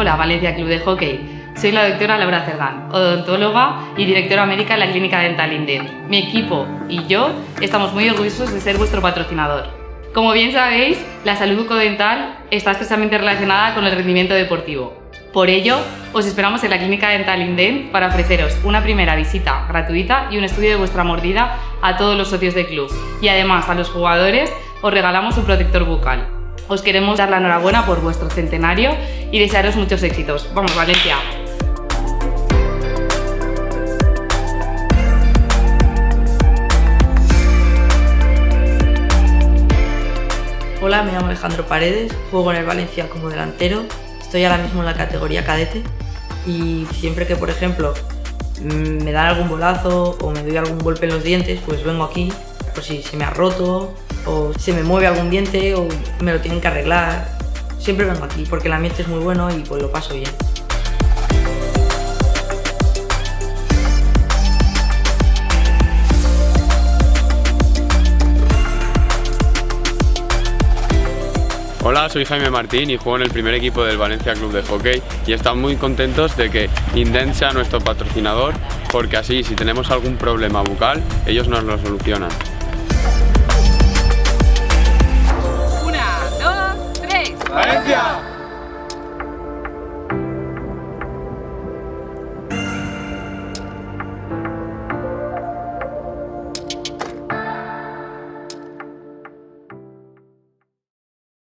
Hola, Valencia Club de Hockey. Soy la doctora Laura Cerdán, odontóloga y directora médica en la Clínica Dental INDEN. Mi equipo y yo estamos muy orgullosos de ser vuestro patrocinador. Como bien sabéis, la salud bucodental está estrechamente relacionada con el rendimiento deportivo. Por ello, os esperamos en la Clínica Dental INDEN para ofreceros una primera visita gratuita y un estudio de vuestra mordida a todos los socios del club. Y además, a los jugadores os regalamos un protector bucal. Os queremos dar la enhorabuena por vuestro centenario y desearos muchos éxitos. ¡Vamos, Valencia! Hola, me llamo Alejandro Paredes, juego en el Valencia como delantero, estoy ahora mismo en la categoría cadete y siempre que, por ejemplo, me dan algún bolazo o me doy algún golpe en los dientes, pues vengo aquí por si se me ha roto o se me mueve algún diente o me lo tienen que arreglar. Siempre vengo aquí porque el ambiente es muy bueno y pues lo paso bien. Hola, soy Jaime Martín y juego en el primer equipo del Valencia Club de Hockey y estamos muy contentos de que INDEN sea nuestro patrocinador porque así, si tenemos algún problema bucal, ellos nos lo solucionan. 1, 2, 3. ¡Valencia!